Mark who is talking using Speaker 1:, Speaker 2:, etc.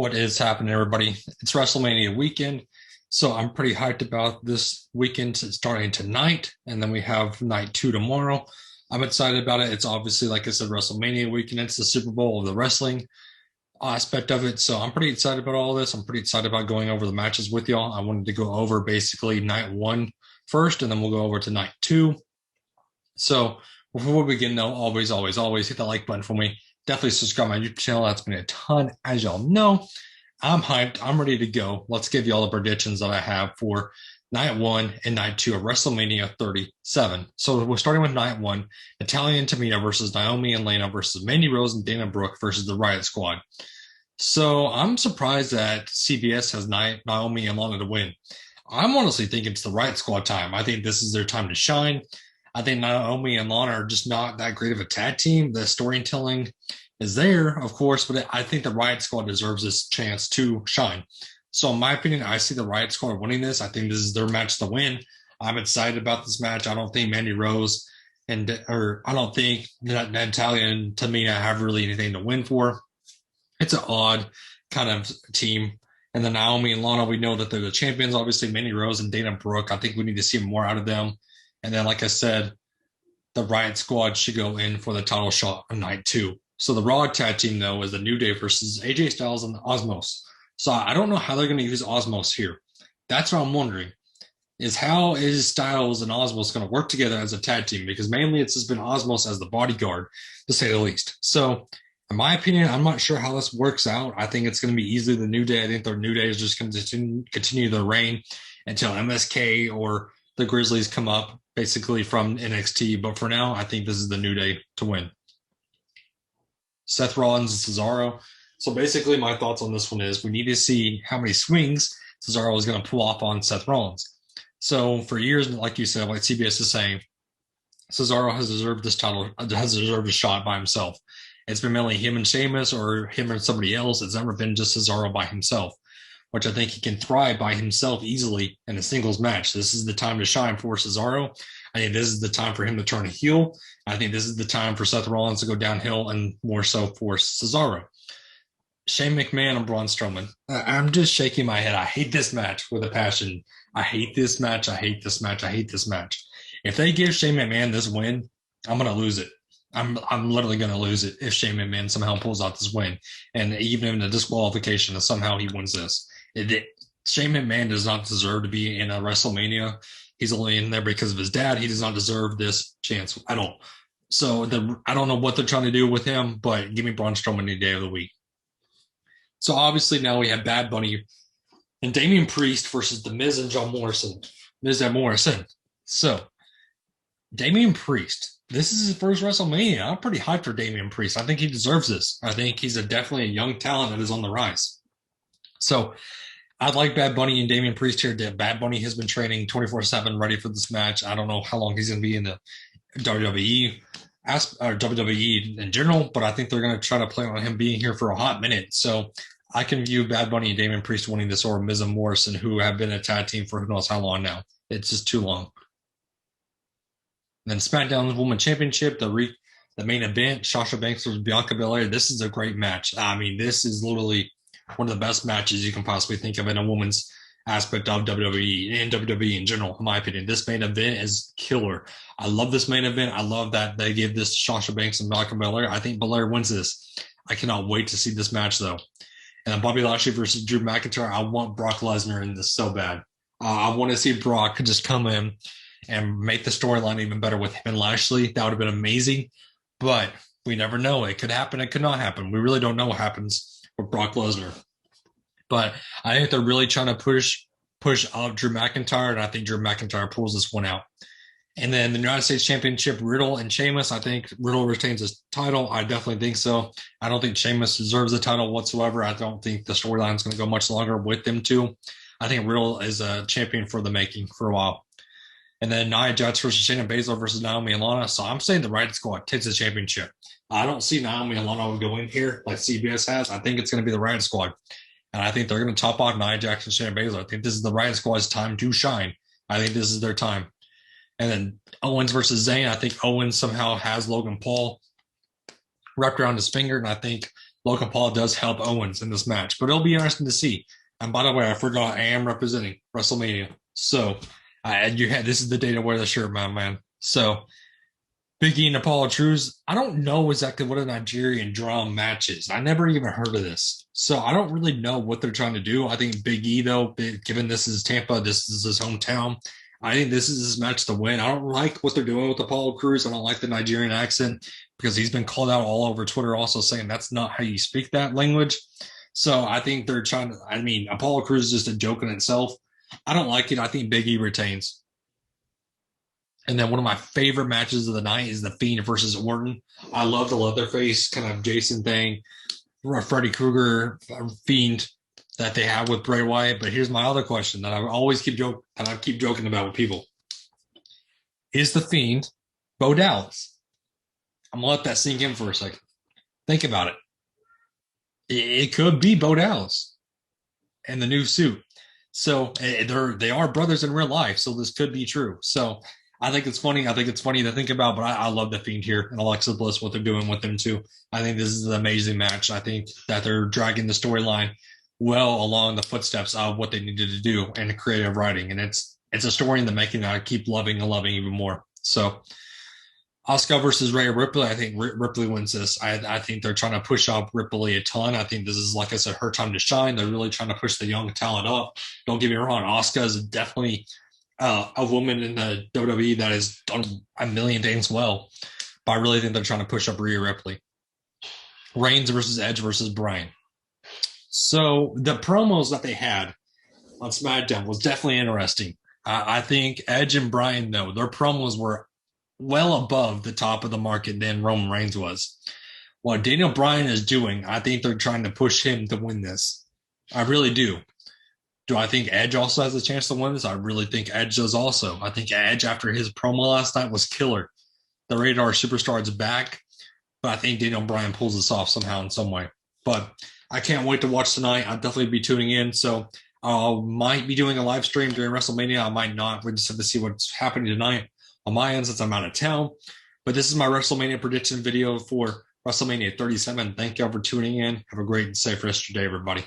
Speaker 1: What is happening, everybody? It's WrestleMania weekend, so I'm pretty hyped about this weekend starting tonight, and then we have night two tomorrow. I'm excited about it. It's obviously, like I said, WrestleMania weekend. It's the Super Bowl of the wrestling aspect of it, so I'm pretty excited about all this. I'm pretty excited about going over the matches with y'all. I wanted to go over basically night one first, and then we'll go over to night two. So before we begin, though, always hit that like button for me. Definitely subscribe to my YouTube channel. That's been a ton, as y'all know. I'm hyped. I'm ready to go. Let's give you all the predictions that I have for night one and night two of WrestleMania 37. So we're starting with night one: Natalya and Tamina versus Naomi and Lana versus Mandy Rose and Dana Brooke versus the Riot Squad. So I'm surprised that CBS has Naomi and Lana to win. I'm honestly thinking it's the Riot Squad time. I think this is their time to shine. I think Naomi and Lana are just not that great of a tag team. The storytelling is there, of course, but I think the Riot Squad deserves this chance to shine. So in my opinion, I see the Riot Squad winning this. I think this is their match to win. I'm excited about this match. I don't think Mandy Rose I don't think that Natalya and Tamina have really anything to win for. It's an odd kind of team. And then Naomi and Lana, we know that they're the champions. Obviously, Mandy Rose and Dana Brooke, I think we need to see more out of them. And then, like I said, the Riot Squad should go in for the title shot on night two. So the Raw tag team, though, is the New Day versus AJ Styles and Osmos. So I don't know how they're going to use Osmos here. That's what I'm wondering, is how is Styles and Osmos going to work together as a tag team? Because mainly it's just been Osmos as the bodyguard, to say the least. So in my opinion, I'm not sure how this works out. I think it's going to be easily the New Day. I think the New Day is just going to continue their reign until MSK or the Grizzlies come up, basically from NXT. But for now, I think this is the New Day to win. Seth Rollins and Cesaro. So basically, my thoughts on this one is we need to see how many swings Cesaro is going to pull off on Seth Rollins. So for years, like you said, like CBS is saying, Cesaro has deserved this title, has deserved a shot by himself. It's been mainly him and Sheamus or him and somebody else. It's never been just Cesaro by himself, which I think he can thrive by himself easily in a singles match. This is the time to shine for Cesaro. I think this is the time for him to turn a heel. I think this is the time for Seth Rollins to go downhill and more so for Cesaro. Shane McMahon and Braun Strowman. I'm just shaking my head. I hate this match with a passion. I hate this match. I hate this match. I hate this match. If they give Shane McMahon this win, I'm going to lose it. I'm literally going to lose it if Shane McMahon somehow pulls out this win. And even in a disqualification, somehow he wins this. Shane McMahon does not deserve to be in a WrestleMania. He's only in there because of his dad. He does not deserve this chance at all. So I don't know what they're trying to do with him, but give me Braun Strowman any day of the week. So obviously now we have Bad Bunny and Damian Priest versus The Miz and John Morrison. Miz and Morrison. So Damian Priest, this is his first WrestleMania. I'm pretty hyped for Damian Priest. I think he deserves this. I think he's definitely a young talent that is on the rise. So I'd like Bad Bunny and Damian Priest here. Bad Bunny has been training 24/7 ready for this match. I don't know how long he's going to be in the WWE or WWE in general, but I think they're going to try to play on him being here for a hot minute. So I can view Bad Bunny and Damian Priest winning this over Miz and Morrison, who have been a tag team for who knows how long now. It's just too long. And then SmackDown Women's Championship, the main event, Sasha Banks versus Bianca Belair. This is a great match. I mean, this is literally one of the best matches you can possibly think of in a woman's aspect of WWE and WWE in general, in my opinion. This main event is killer. I love this main event. I love that they give this to Sasha Banks and Bianca Belair. I think Belair wins this. I cannot wait to see this match, though. And then Bobby Lashley versus Drew McIntyre. I want Brock Lesnar in this so bad. I want to see Brock just come in and make the storyline even better with him and Lashley. That would have been amazing. But we never know. It could happen. It could not happen. We really don't know what happens with Brock Lesnar. But I think they're really trying to push up Drew McIntyre, and I think Drew McIntyre pulls this one out. And then the United States Championship, Riddle and Sheamus. I think Riddle retains his title. I definitely think so. I don't think Sheamus deserves the title whatsoever. I don't think the storyline is going to go much longer with them two. I think Riddle is a champion for the making for a while. And then Nia Jax versus Shayna Baszler versus Naomi and Lana. So I'm saying the Riot Squad takes the championship. I don't see Naomi and Lana going here like CBS has. I think it's going to be the Riot Squad. And I think they're going to top off Nia Jax and Shayna Baszler. I think this is the Riot Squad's time to shine. I think this is their time. And then Owens versus Zayn. I think Owens somehow has Logan Paul wrapped around his finger, and I think Logan Paul does help Owens in this match, but it'll be interesting to see. And by the way, I forgot I am representing WrestleMania. So you had this is the day to wear the shirt, my man. So Big E and Apollo Crews, I don't know exactly what a Nigerian drum match is. I never even heard of this. So I don't really know what they're trying to do. I think Big E, though, given this is Tampa, this is his hometown, I think this is his match to win. I don't like what they're doing with Apollo Crews. I don't like the Nigerian accent because he's been called out all over Twitter also saying that's not how you speak that language. So I think they're trying to, I mean, Apollo Crews is just a joke in itself. I don't like it. I think Big E retains. And then one of my favorite matches of the night is The Fiend versus Orton. I love the Leatherface kind of Jason thing, Freddy Krueger Fiend that they have with Bray Wyatt. But here's my other question that I keep joking about with people: Is The Fiend Bo Dallas? I'm gonna let that sink in for a second. Think about it. It could be Bo Dallas in the new suit. So they are brothers in real life. So this could be true. So I think it's funny. I think it's funny to think about, but I love The Fiend here and Alexa Bliss, what they're doing with them too. I think this is an amazing match. I think that they're dragging the storyline well along the footsteps of what they needed to do in creative writing. And it's a story in the making that I keep loving and loving even more. So Asuka versus Rhea Ripley. I think Ripley wins this. I think they're trying to push up Ripley a ton. I think this is, like I said, her time to shine. They're really trying to push the young talent up. Don't get me wrong. Asuka is definitely a woman in the WWE that has done a million things well, but I really think they're trying to push up Rhea Ripley. Reigns versus Edge versus Bryan. So the promos that they had on SmackDown was definitely interesting. I think Edge and Bryan, though, their promos were well above the top of the market than Roman Reigns was. What Daniel Bryan is doing, I think they're trying to push him to win this. I really do. Do I think Edge also has a chance to win this? I really think Edge does also. I think Edge, after his promo last night, was killer. The Rated R Superstar is back, but I think Daniel Bryan pulls this off somehow in some way. But I can't wait to watch tonight. I'll definitely be tuning in. So I might be doing a live stream during WrestleMania. I might not. We just have to see what's happening tonight on my end since I'm out of town. But this is my WrestleMania prediction video for WrestleMania 37. Thank y'all for tuning in. Have a great and safe rest of your day, everybody.